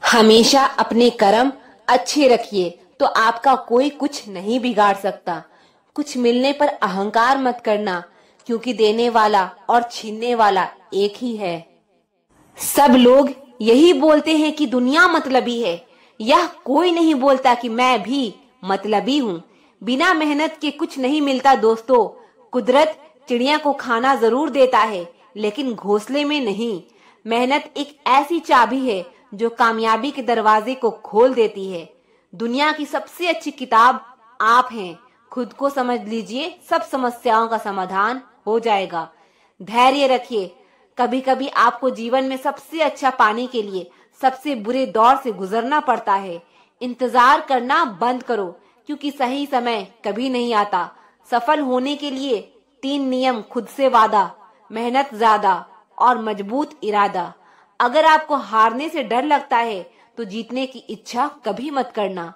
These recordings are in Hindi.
हमेशा अपने कर्म अच्छे रखिए तो आपका कोई कुछ नहीं बिगाड़ सकता। कुछ मिलने पर अहंकार मत करना, क्योंकि देने वाला और छीनने वाला एक ही है। सब लोग यही बोलते हैं कि दुनिया मतलबी है। यह कोई नहीं बोलता कि मैं भी मतलबी हूँ। बिना मेहनत के कुछ नहीं मिलता दोस्तों। कुदरत चिड़िया को खाना जरूर देता है, लेकिन घोंसले में नहीं। मेहनत एक ऐसी चाबी है जो कामयाबी के दरवाजे को खोल देती है। दुनिया की सबसे अच्छी किताब आप हैं। खुद को समझ लीजिए, सब समस्याओं का समाधान हो जाएगा। धैर्य रखिए। कभी कभी आपको जीवन में सबसे अच्छा पाने के लिए सबसे बुरे दौर से गुजरना पड़ता है। इंतजार करना बंद करो, क्योंकि सही समय कभी नहीं आता। सफल होने के लिए 3 नियम खुद से वादा, मेहनत ज्यादा और मजबूत इरादा। अगर आपको हारने से डर लगता है तो जीतने की इच्छा कभी मत करना।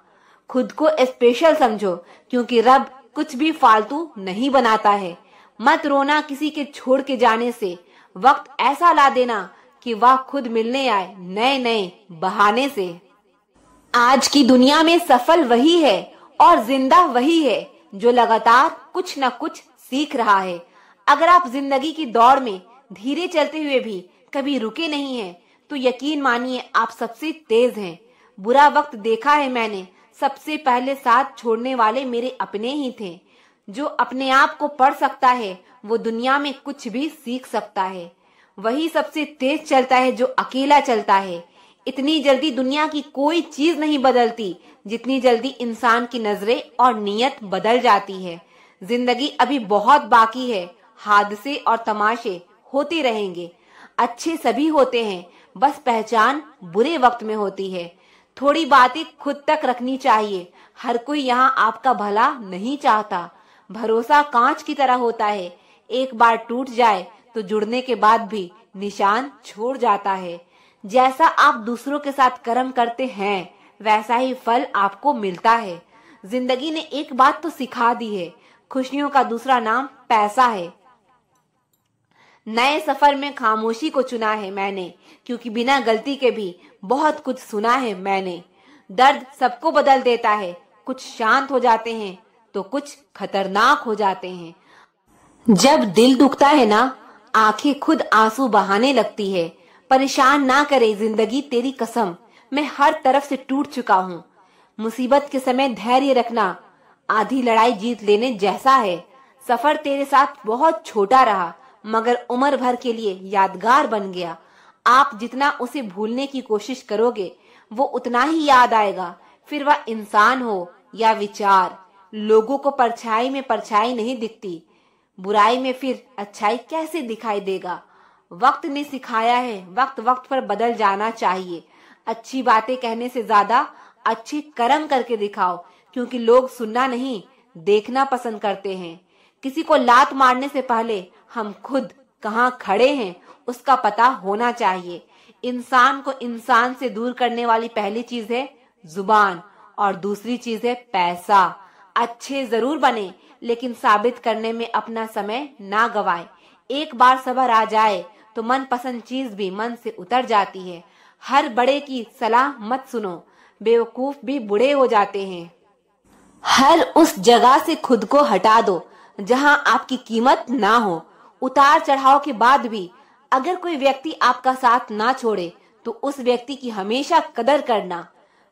खुद को स्पेशल समझो, क्योंकि रब कुछ भी फालतू नहीं बनाता है। मत रोना किसी के छोड़ के जाने से। वक्त ऐसा ला देना कि वह खुद मिलने आए नए नए बहाने से। आज की दुनिया में सफल वही है और जिंदा वही है जो लगातार कुछ न कुछ सीख रहा है। अगर आप जिंदगी की दौड़ में धीरे चलते हुए भी कभी रुके नहीं हैं, तो यकीन मानिए आप सबसे तेज हैं। बुरा वक्त देखा है मैंने, सबसे पहले साथ छोड़ने वाले मेरे अपने ही थे। जो अपने आप को पढ़ सकता है वो दुनिया में कुछ भी सीख सकता है। वही सबसे तेज चलता है जो अकेला चलता है। इतनी जल्दी दुनिया की कोई चीज नहीं बदलती जितनी जल्दी इंसान की नजरें और नीयत बदल जाती है। जिंदगी अभी बहुत बाकी है। हादसे और तमाशे होते रहेंगे। अच्छे सभी होते हैं, बस पहचान बुरे वक्त में होती है। थोड़ी बातें खुद तक रखनी चाहिए। हर कोई यहाँ आपका भला नहीं चाहता। भरोसा कांच की तरह होता है, एक बार टूट जाए तो जुड़ने के बाद भी निशान छोड़ जाता है। जैसा आप दूसरों के साथ कर्म करते हैं, वैसा ही फल आपको मिलता है। जिंदगी ने एक बात तो सिखा दी है, खुशियों का दूसरा नाम पैसा है। नए सफर में खामोशी को चुना है मैंने, क्योंकि बिना गलती के भी बहुत कुछ सुना है मैंने। दर्द सबको बदल देता है, कुछ शांत हो जाते हैं तो कुछ खतरनाक हो जाते हैं। जब दिल दुखता है ना, आंखें खुद आंसू बहाने लगती है। परेशान ना करे जिंदगी तेरी कसम, मैं हर तरफ से टूट चुका हूँ। मुसीबत के समय धैर्य रखना आधी लड़ाई जीत लेने जैसा है। सफर तेरे साथ बहुत छोटा रहा, मगर उम्र भर के लिए यादगार बन गया। आप जितना उसे भूलने की कोशिश करोगे, वो उतना ही याद आएगा। फिर वह इंसान हो या विचार। लोगों को परछाई में परछाई नहीं दिखती, बुराई में फिर अच्छाई कैसे दिखाई देगा। वक्त ने सिखाया है, वक्त वक्त पर बदल जाना चाहिए। अच्छी बातें कहने से ज्यादा अच्छे कर्म करके दिखाओ, क्योंकि लोग सुनना नहीं देखना पसंद करते हैं। किसी को लात मारने से पहले हम खुद कहाँ खड़े हैं उसका पता होना चाहिए। इंसान को इंसान से दूर करने वाली पहली चीज है जुबान, और दूसरी चीज है पैसा। अच्छे जरूर बने, लेकिन साबित करने में अपना समय ना गवाए। एक बार सब्र आ जाए तो मनपसंद चीज भी मन से उतर जाती है। हर बड़े की सलाह मत सुनो, बेवकूफ भी बूढ़े हो जाते हैं। हर उस जगह से खुद को हटा दो जहां आपकी कीमत ना हो। उतार चढ़ाव के बाद भी अगर कोई व्यक्ति आपका साथ ना छोड़े तो उस व्यक्ति की हमेशा कदर करना।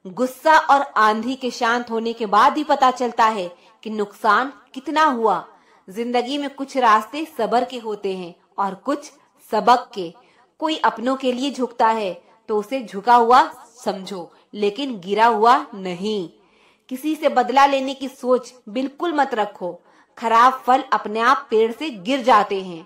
गुस्सा और आंधी के शांत होने के बाद ही पता चलता है कि नुकसान कितना हुआ। जिंदगी में कुछ रास्ते सब्र के होते हैं और कुछ सबक के। कोई अपनों के लिए झुकता है तो उसे झुका हुआ समझो, लेकिन गिरा हुआ नहीं। किसी से बदला लेने की सोच बिल्कुल मत रखो। खराब फल अपने आप पेड़ से गिर जाते हैं।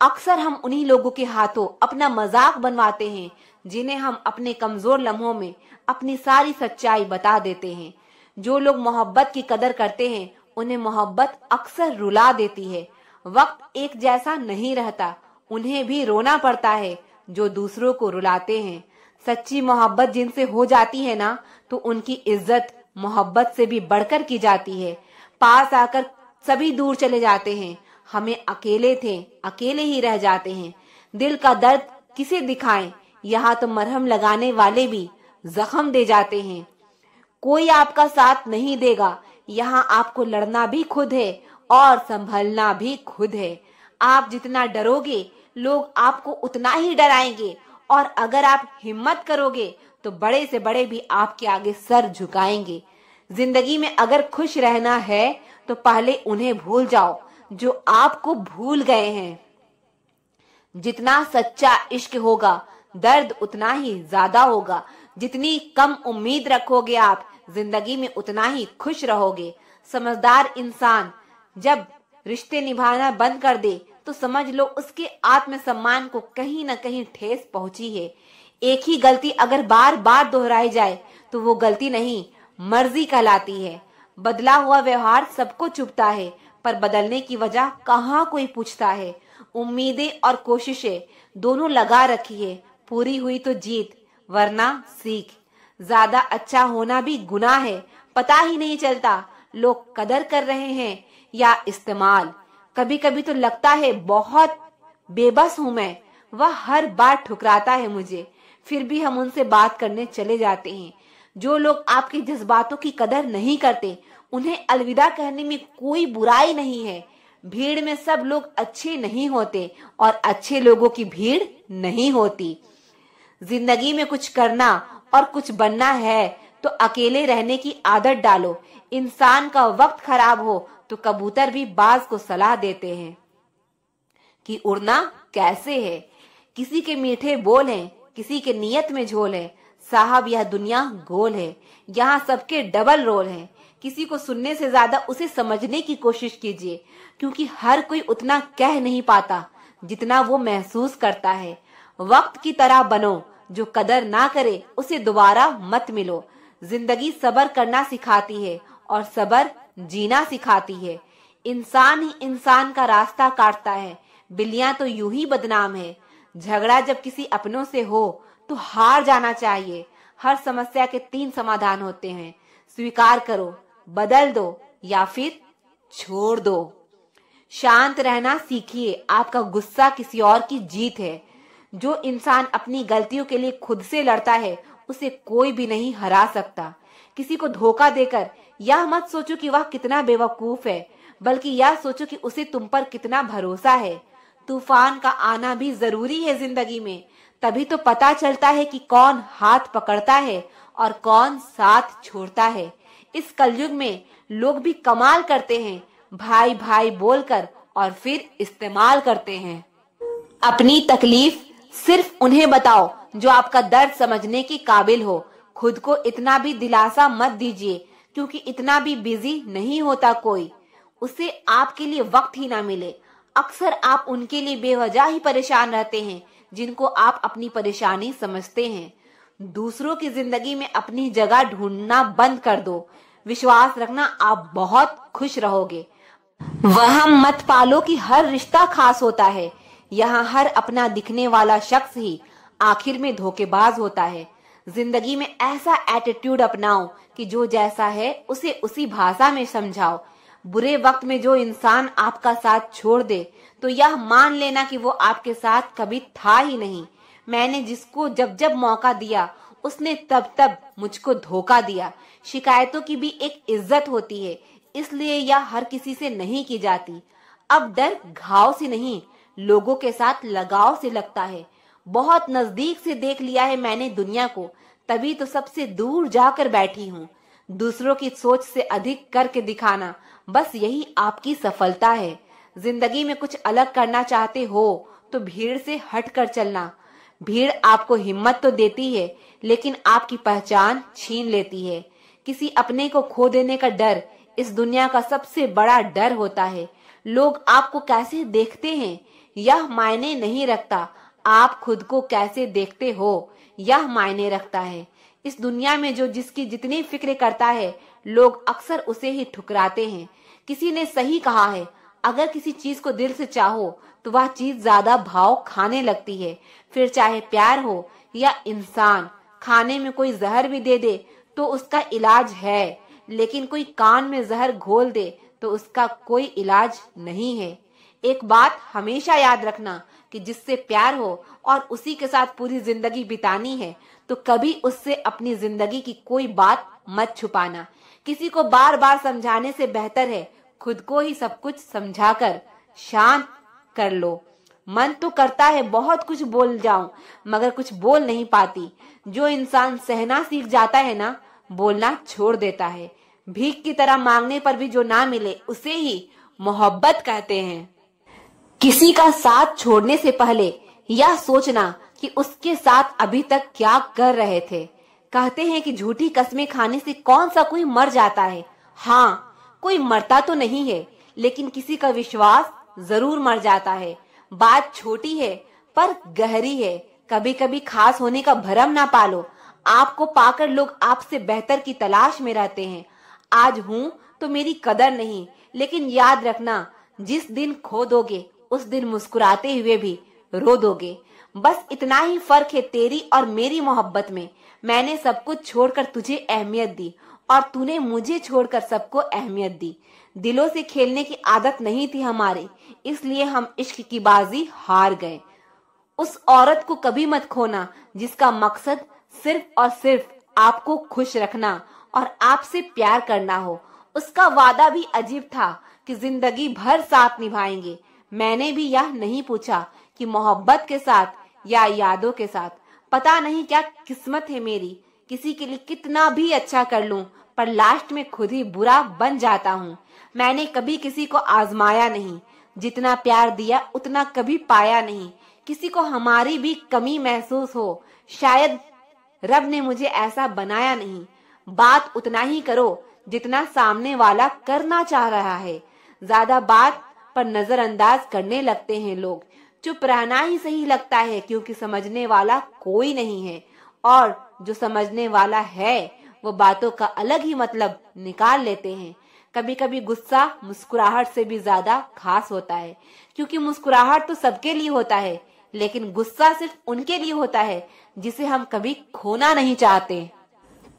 अक्सर हम उन्हीं लोगों के हाथों अपना मजाक बनवाते हैं जिन्हें हम अपने कमजोर लम्हों में अपनी सारी सच्चाई बता देते हैं। जो लोग मोहब्बत की कदर करते हैं उन्हें मोहब्बत अक्सर रुला देती है। वक्त एक जैसा नहीं रहता, उन्हें भी रोना पड़ता है जो दूसरों को रुलाते हैं। सच्ची मोहब्बत जिनसे हो जाती है ना, तो उनकी इज्जत मोहब्बत से भी बढ़कर की जाती है। पास आकर सभी दूर चले जाते हैं, हमें अकेले थे अकेले ही रह जाते हैं। दिल का दर्द किसे दिखाएं, यहाँ तो मरहम लगाने वाले भी जख्म दे जाते हैं। कोई आपका साथ नहीं देगा। यहाँ आपको लड़ना भी खुद है और संभलना भी खुद है। आप जितना डरोगे लोग आपको उतना ही डराएंगे, और अगर आप हिम्मत करोगे तो बड़े से बड़े भी आपके आगे सर झुकाएंगे। जिंदगी में अगर खुश रहना है तो पहले उन्हें भूल जाओ जो आपको भूल गए हैं। जितना सच्चा इश्क होगा दर्द उतना ही ज्यादा होगा। जितनी कम उम्मीद रखोगे आप जिंदगी में उतना ही खुश रहोगे। समझदार इंसान जब रिश्ते निभाना बंद कर दे तो समझ लो उसके आत्मसम्मान को कहीं न कहीं ठेस पहुंची है। एक ही गलती अगर बार बार दोहराई जाए तो वो गलती नहीं मर्जी कहलाती है। बदला हुआ व्यवहार सबको चुभता है, पर बदलने की वजह कहाँ कोई पूछता है। उम्मीदें और कोशिशें दोनों लगा रखिए, पूरी हुई तो जीत वरना सीख। ज्यादा अच्छा होना भी गुनाह है, पता ही नहीं चलता लोग कदर कर रहे हैं या इस्तेमाल। कभी कभी तो लगता है बहुत बेबस हूं मैं, वह हर बार ठुकराता है मुझे, फिर भी हम उनसे बात करने चले जाते हैं। जो लोग आपके जज्बातों की कदर नहीं करते उन्हें अलविदा कहने में कोई बुराई नहीं है। भीड़ में सब लोग अच्छे नहीं होते और अच्छे लोगों की भीड़ नहीं होती। जिंदगी में कुछ करना और कुछ बनना है तो अकेले रहने की आदत डालो। इंसान का वक्त खराब हो तो कबूतर भी बाज को सलाह देते हैं कि उड़ना कैसे है। किसी के मीठे बोल हैं, किसी के नियत में झोल है। साहब यह दुनिया गोल है, यहाँ सबके डबल रोल है। किसी को सुनने से ज्यादा उसे समझने की कोशिश कीजिए, क्योंकि हर कोई उतना कह नहीं पाता जितना वो महसूस करता है। वक्त की तरह बनो, जो कदर ना करे उसे दोबारा मत मिलो। जिंदगी सब्र करना सिखाती है और सब्र जीना सिखाती है। इंसान ही इंसान का रास्ता काटता है, बिल्लियां तो यूं ही बदनाम है। झगड़ा जब किसी अपनों से हो तो हार जाना चाहिए। हर समस्या के 3 समाधान होते हैं, स्वीकार करो, बदल दो या फिर छोड़ दो। शांत रहना सीखिए, आपका गुस्सा किसी और की जीत है। जो इंसान अपनी गलतियों के लिए खुद से लड़ता है उसे कोई भी नहीं हरा सकता। किसी को धोखा देकर यह मत सोचो कि वह कितना बेवकूफ है, बल्कि यह सोचो कि उसे तुम पर कितना भरोसा है। तूफान का आना भी जरूरी है जिंदगी में, तभी तो पता चलता है कि कौन हाथ पकड़ता है और कौन साथ छोड़ता है। इस कलयुग में लोग भी कमाल करते हैं, भाई भाई बोलकर और फिर इस्तेमाल करते हैं। अपनी तकलीफ सिर्फ उन्हें बताओ जो आपका दर्द समझने के काबिल हो। खुद को इतना भी दिलासा मत दीजिए, क्योंकि इतना भी बिजी नहीं होता कोई, उसे आपके लिए वक्त ही ना मिले। अक्सर आप उनके लिए बेवजह ही परेशान रहते हैं जिनको आप अपनी परेशानी समझते हैं। दूसरों की जिंदगी में अपनी जगह ढूंढना बंद कर दो। विश्वास रखना आप बहुत खुश रहोगे। वहम मत पालो कि हर रिश्ता खास होता है। यहाँ हर अपना दिखने वाला शख्स ही आखिर में धोखेबाज होता है। जिंदगी में ऐसा एटीट्यूड अपनाओ कि जो जैसा है उसे उसी भाषा में समझाओ। बुरे वक्त में जो इंसान आपका साथ छोड़ दे तो यह मान लेना कि वो आपके साथ कभी था ही नहीं। मैंने जिसको जब जब मौका दिया उसने तब तब मुझको धोखा दिया। शिकायतों की भी एक इज्जत होती है, इसलिए यह हर किसी से नहीं की जाती। अब डर घाव से नहीं, लोगों के साथ लगाव से लगता है। बहुत नजदीक से देख लिया है मैंने दुनिया को, तभी तो सबसे दूर जाकर बैठी हूँ। दूसरों की सोच से अधिक करके दिखाना, बस यही आपकी सफलता है। जिंदगी में कुछ अलग करना चाहते हो तो भीड़ से हटकर चलना। भीड़ आपको हिम्मत तो देती है, लेकिन आपकी पहचान छीन लेती है। किसी अपने को खो देने का डर इस दुनिया का सबसे बड़ा डर होता है। लोग आपको कैसे देखते हैं यह मायने नहीं रखता, आप खुद को कैसे देखते हो यह मायने रखता है। इस दुनिया में जो जिसकी जितनी फिक्र करता है लोग अक्सर उसे ही ठुकराते हैं। किसी ने सही कहा है, अगर किसी चीज को दिल से चाहो तो वह चीज ज्यादा भाव खाने लगती है। फिर चाहे प्यार हो या इंसान, खाने में कोई जहर भी दे दे तो उसका इलाज है, लेकिन कोई कान में जहर घोल दे तो उसका कोई इलाज नहीं है। एक बात हमेशा याद रखना कि जिससे प्यार हो और उसी के साथ पूरी जिंदगी बितानी है तो कभी उससे अपनी जिंदगी की कोई बात मत छुपाना। किसी को बार बार समझाने से बेहतर है खुद को ही सब कुछ समझाकर शांत कर लो। मन तो करता है बहुत कुछ बोल जाऊं, मगर कुछ बोल नहीं पाती। जो इंसान सहना सीख जाता है ना, बोलना छोड़ देता है। भीख की तरह मांगने पर भी जो ना मिले उसे ही मोहब्बत कहते हैं। किसी का साथ छोड़ने से पहले यह सोचना कि उसके साथ अभी तक क्या कर रहे थे। कहते हैं कि झूठी कस्में खाने से कौन सा कोई मर जाता है। हाँ, कोई मरता तो नहीं है, लेकिन किसी का विश्वास जरूर मर जाता है। बात छोटी है पर गहरी है। कभी कभी खास होने का भरम ना पालो। आपको पाकर लोग आपसे बेहतर की तलाश में रहते हैं। आज हूं तो मेरी कदर नहीं, लेकिन याद रखना, जिस दिन खो दोगे उस दिन मुस्कुराते हुए भी रो दोगे। बस इतना ही फर्क है तेरी और मेरी मोहब्बत में। मैंने सब कुछ छोड़कर तुझे अहमियत दी और तूने मुझे छोड़कर सबको अहमियत दी। दिलों से खेलने की आदत नहीं थी हमारे, इसलिए हम इश्क की बाजी हार गए। उस औरत को कभी मत खोना जिसका मकसद सिर्फ और सिर्फ आपको खुश रखना और आपसे प्यार करना हो। उसका वादा भी अजीब था कि जिंदगी भर साथ निभाएंगे। मैंने भी यह नहीं पूछा कि मोहब्बत के साथ या यादों के साथ। पता नहीं क्या किस्मत है मेरी, किसी के लिए कितना भी अच्छा कर लूं पर लास्ट में खुद ही बुरा बन जाता हूँ। मैंने कभी किसी को आजमाया नहीं, जितना प्यार दिया उतना कभी पाया नहीं। किसी को हमारी भी कमी महसूस हो, शायद रब ने मुझे ऐसा बनाया नहीं। बात उतना ही करो जितना सामने वाला करना चाह रहा है। ज्यादा बात पर नजरअंदाज करने लगते हैं लोग। चुप रहना ही सही लगता है, क्योंकि समझने वाला कोई नहीं है, और जो समझने वाला है वो बातों का अलग ही मतलब निकाल लेते हैं। कभी कभी गुस्सा मुस्कुराहट से भी ज्यादा खास होता है, क्योंकि मुस्कुराहट तो सबके लिए होता है, लेकिन गुस्सा सिर्फ उनके लिए होता है जिसे हम कभी खोना नहीं चाहते।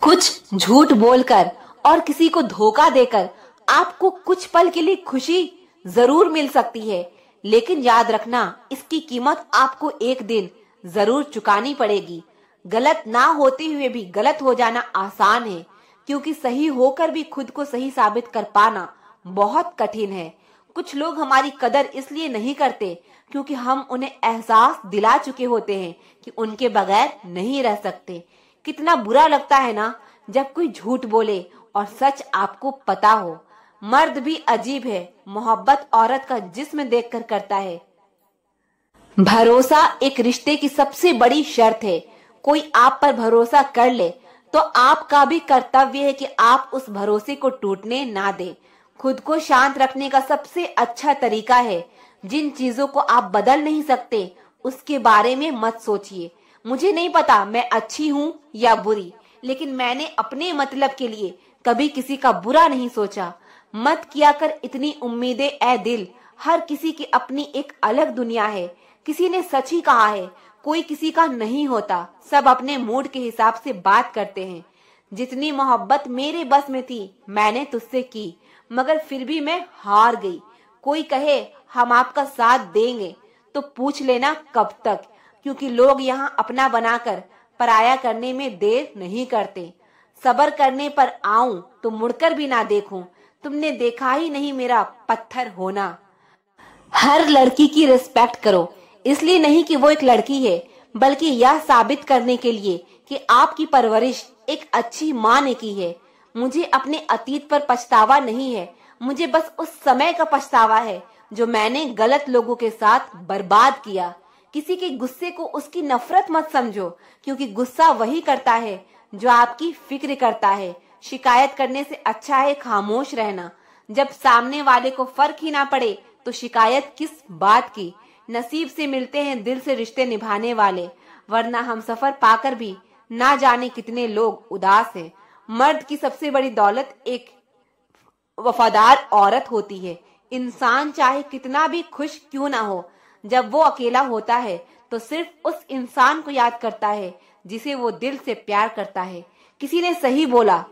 कुछ झूठ बोलकर और किसी को धोखा देकर आपको कुछ पल के लिए खुशी जरूर मिल सकती है, लेकिन याद रखना, इसकी कीमत आपको एक दिन जरूर चुकानी पड़ेगी। गलत ना होते हुए भी गलत हो जाना आसान है, क्योंकि सही होकर भी खुद को सही साबित कर पाना बहुत कठिन है। कुछ लोग हमारी कदर इसलिए नहीं करते क्योंकि हम उन्हें एहसास दिला चुके होते हैं कि उनके बगैर नहीं रह सकते। कितना बुरा लगता है ना जब कोई झूठ बोले और सच आपको पता हो। मर्द भी अजीब है, मोहब्बत औरत का जिस्म देखकर करता है। भरोसा एक रिश्ते की सबसे बड़ी शर्त है। कोई आप पर भरोसा कर ले तो आपका भी कर्तव्य है कि आप उस भरोसे को टूटने ना दे। खुद को शांत रखने का सबसे अच्छा तरीका है, जिन चीजों को आप बदल नहीं सकते उसके बारे में मत सोचिए। मुझे नहीं पता मैं अच्छी हूँ या बुरी, लेकिन मैंने अपने मतलब के लिए कभी किसी का बुरा नहीं सोचा। मत किया कर इतनी उम्मीदें ए दिल, हर किसी की अपनी एक अलग दुनिया है। किसी ने सच ही कहा है, कोई किसी का नहीं होता, सब अपने मूड के हिसाब से बात करते हैं। जितनी मोहब्बत मेरे बस में थी मैंने तुझसे की, मगर फिर भी मैं हार गई। कोई कहे हम आपका साथ देंगे तो पूछ लेना कब तक, क्योंकि लोग यहाँ अपना बनाकर पराया करने में देर नहीं करते। सबर करने पर आऊं तो मुड़कर भी ना देखूं, तुमने देखा ही नहीं मेरा पत्थर होना। हर लड़की की रिस्पेक्ट करो, इसलिए नहीं कि वो एक लड़की है, बल्कि यह साबित करने के लिए कि आपकी परवरिश एक अच्छी माँ ने की है। मुझे अपने अतीत पर पछतावा नहीं है, मुझे बस उस समय का पछतावा है जो मैंने गलत लोगों के साथ बर्बाद किया। किसी के गुस्से को उसकी नफरत मत समझो, क्योंकि गुस्सा वही करता है जो आपकी फिक्र करता है। शिकायत करने से अच्छा है खामोश रहना। जब सामने वाले को फर्क ही ना पड़े तो शिकायत किस बात की। नसीब से मिलते हैं दिल से रिश्ते निभाने वाले, वरना हम सफर पाकर भी ना जाने कितने लोग उदास हैं। मर्द की सबसे बड़ी दौलत एक वफादार औरत होती है। इंसान चाहे कितना भी खुश क्यों ना हो, जब वो अकेला होता है तो सिर्फ उस इंसान को याद करता है जिसे वो दिल से प्यार करता है। किसी ने सही बोला,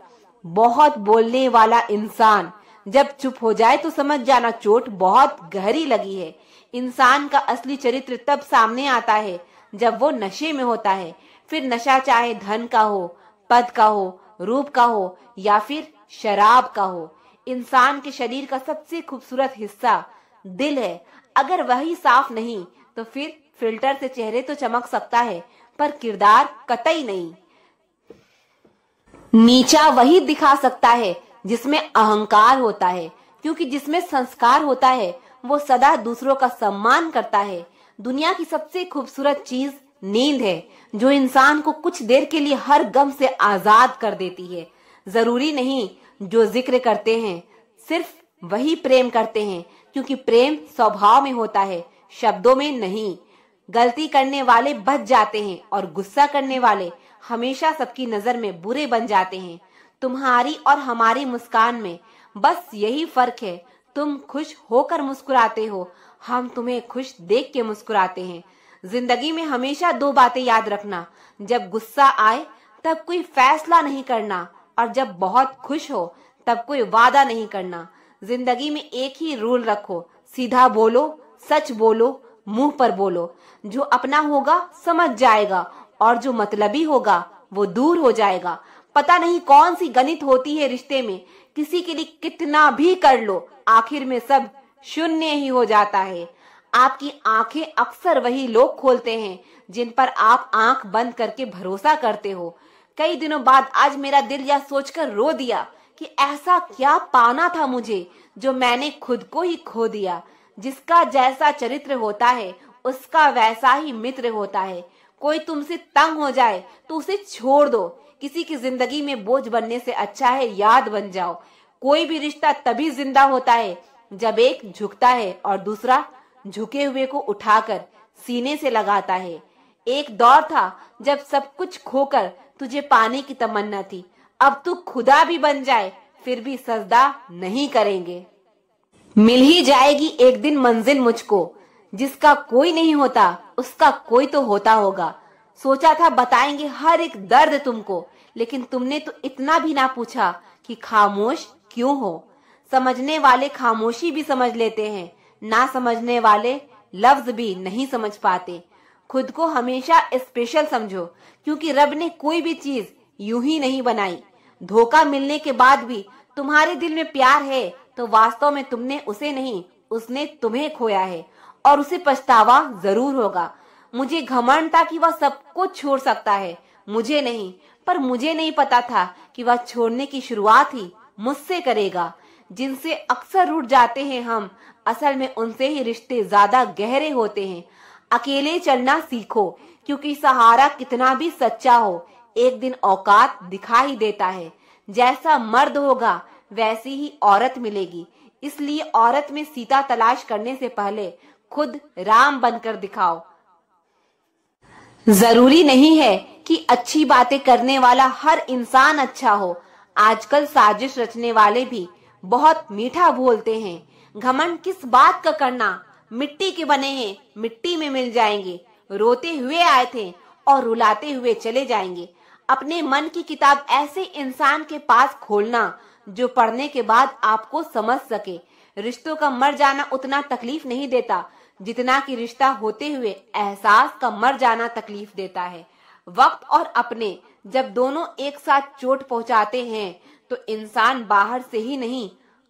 बहुत बोलने वाला इंसान जब चुप हो जाए तो समझ जाना चोट बहुत गहरी लगी है। इंसान का असली चरित्र तब सामने आता है जब वो नशे में होता है, फिर नशा चाहे धन का हो, पद का हो, रूप का हो या फिर शराब का हो। इंसान के शरीर का सबसे खूबसूरत हिस्सा दिल है। अगर वही साफ नहीं तो फिर फिल्टर से चेहरे तो चमक सकता है पर किरदार कतई नहीं। नीचा वही दिखा सकता है जिसमें अहंकार होता है, क्योंकि जिसमें संस्कार होता है वो सदा दूसरों का सम्मान करता है। दुनिया की सबसे खूबसूरत चीज नींद है, जो इंसान को कुछ देर के लिए हर गम से आजाद कर देती है। जरूरी नहीं जो जिक्र करते हैं सिर्फ वही प्रेम करते हैं, क्योंकि प्रेम स्वभाव में होता है, शब्दों में नहीं। गलती करने वाले बच जाते हैं और गुस्सा करने वाले हमेशा सबकी नजर में बुरे बन जाते हैं। तुम्हारी और हमारी मुस्कान में बस यही फर्क है, तुम खुश होकर मुस्कुराते हो, हम तुम्हें खुश देख के मुस्कुराते हैं। जिंदगी में हमेशा दो बातें याद रखना, जब गुस्सा आए तब कोई फैसला नहीं करना, और जब बहुत खुश हो तब कोई वादा नहीं करना। जिंदगी में एक ही रूल रखो, सीधा बोलो, सच बोलो, मुंह पर बोलो। जो अपना होगा समझ जाएगा और जो मतलबी होगा वो दूर हो जाएगा। पता नहीं कौन सी गणित होती है रिश्ते में, किसी के लिए कितना भी कर लो आखिर में सब शून्य ही हो जाता है। आपकी आंखें अक्सर वही लोग खोलते हैं जिन पर आप आंख बंद करके भरोसा करते हो। कई दिनों बाद आज मेरा दिल यह सोचकर रो दिया कि ऐसा क्या पाना था मुझे जो मैंने खुद को ही खो दिया। जिसका जैसा चरित्र होता है उसका वैसा ही मित्र होता है। कोई तुमसे तंग हो जाए तो उसे छोड़ दो, किसी की जिंदगी में बोझ बनने से अच्छा है याद बन जाओ। कोई भी रिश्ता तभी जिंदा होता है जब एक झुकता है और दूसरा झुके हुए को उठाकर सीने से लगाता है। एक दौर था जब सब कुछ खोकर तुझे पाने की तमन्ना थी, अब तू खुदा भी बन जाए फिर भी सजदा नहीं करेंगे। मिल ही जाएगी एक दिन मंजिल मुझको, जिसका कोई नहीं होता उसका कोई तो होता होगा। सोचा था बताएंगे हर एक दर्द तुमको, लेकिन तुमने तो इतना भी ना पूछा कि खामोश क्यों हो। समझने वाले खामोशी भी समझ लेते हैं, ना समझने वाले लफ्ज भी नहीं समझ पाते। खुद को हमेशा स्पेशल समझो, क्योंकि रब ने कोई भी चीज यूं ही नहीं बनाई। धोखा मिलने के बाद भी तुम्हारे दिल में प्यार है तो वास्तव में तुमने उसे नहीं, उसने तुम्हें खोया है और उसे पछतावा जरूर होगा। मुझे घमंड था कि वह सब कुछ छोड़ सकता है, मुझे नहीं, पर मुझे नहीं पता था कि वह छोड़ने की शुरुआत ही मुझसे करेगा। जिनसे अक्सर रूठ जाते हैं हम, असल में उनसे ही रिश्ते ज्यादा गहरे होते हैं। अकेले चलना सीखो, क्योंकि सहारा कितना भी सच्चा हो एक दिन औकात दिखा ही देता है। जैसा मर्द होगा वैसी ही औरत मिलेगी, इसलिए औरत में सीता तलाश करने से पहले खुद राम बनकर दिखाओ। जरूरी नहीं है कि अच्छी बातें करने वाला हर इंसान अच्छा हो। आजकल साजिश रचने वाले भी बहुत मीठा बोलते हैं। घमंड किस बात का करना, मिट्टी के बने हैं, मिट्टी में मिल जाएंगे। रोते हुए आए थे और रुलाते हुए चले जाएंगे। अपने मन की किताब ऐसे इंसान के पास खोलना जो पढ़ने के बाद आपको समझ सके। रिश्तों का मर जाना उतना तकलीफ नहीं देता जितना कि रिश्ता होते हुए एहसास का मर जाना तकलीफ देता है। वक्त और अपने जब दोनों एक साथ चोट पहुंचाते हैं तो इंसान बाहर से ही नहीं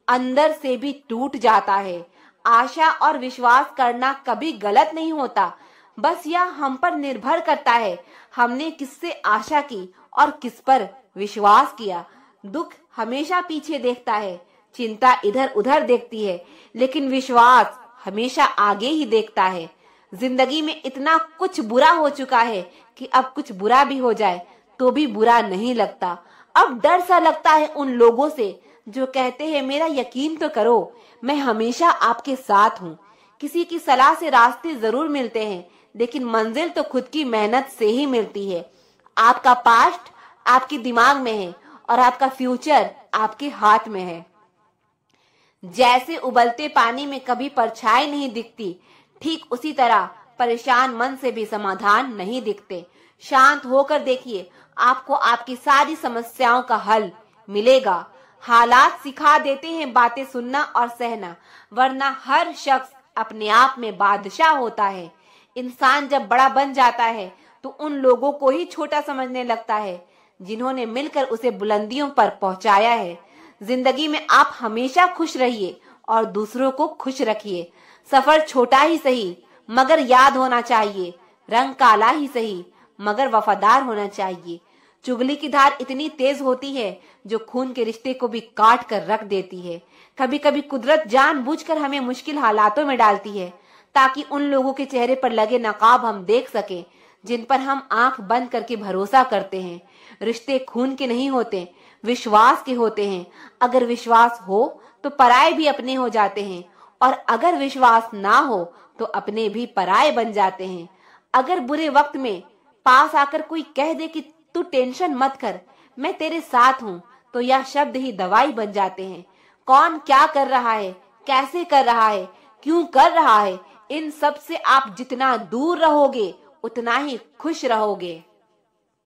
अंदर से भी टूट जाता है। आशा और विश्वास करना कभी गलत नहीं होता, बस यह हम पर निर्भर करता है हमने किससे आशा की और किस पर विश्वास किया। दुख हमेशा पीछे देखता है, चिंता इधर उधर देखती है, लेकिन विश्वास हमेशा आगे ही देखता है। जिंदगी में इतना कुछ बुरा हो चुका है कि अब कुछ बुरा भी हो जाए तो भी बुरा नहीं लगता। अब डर सा लगता है उन लोगों से जो कहते हैं मेरा यकीन तो करो, मैं हमेशा आपके साथ हूँ। किसी की सलाह से रास्ते जरूर मिलते हैं, लेकिन मंजिल तो खुद की मेहनत से ही मिलती है। आपका पास्ट आपके दिमाग में है और आपका फ्यूचर आपके हाथ में है। जैसे उबलते पानी में कभी परछाई नहीं दिखती, ठीक उसी तरह परेशान मन से भी समाधान नहीं दिखते। शांत होकर देखिए, आपको आपकी सारी समस्याओं का हल मिलेगा। हालात सिखा देते हैं बातें सुनना और सहना, वरना हर शख्स अपने आप में बादशाह होता है। इंसान जब बड़ा बन जाता है तो उन लोगों को ही छोटा समझने लगता है जिन्होंने मिलकर उसे बुलंदियों पर पहुंचाया है। जिंदगी में आप हमेशा खुश रहिए और दूसरों को खुश रखिए। सफर छोटा ही सही मगर याद होना चाहिए, रंग काला ही सही मगर वफादार होना चाहिए। चुगली की धार इतनी तेज होती है जो खून के रिश्ते को भी काट कर रख देती है। कभी कभी कुदरत जानबूझकर हमें मुश्किल हालातों में डालती है ताकि उन लोगों के चेहरे पर लगे नकाब हम देख सकें जिन पर हम आंख बंद करके भरोसा करते हैं। रिश्ते खून के नहीं होते, विश्वास के होते हैं। अगर विश्वास हो तो पराये भी अपने हो जाते हैं और अगर विश्वास ना हो तो अपने भी पराये बन जाते हैं। अगर बुरे वक्त में पास आकर कोई कह दे कि तू टेंशन मत कर, मैं तेरे साथ हूँ, तो यह शब्द ही दवाई बन जाते हैं। कौन क्या कर रहा है, कैसे कर रहा है, क्यों कर रहा है, इन सब से आप जितना दूर रहोगे उतना ही खुश रहोगे।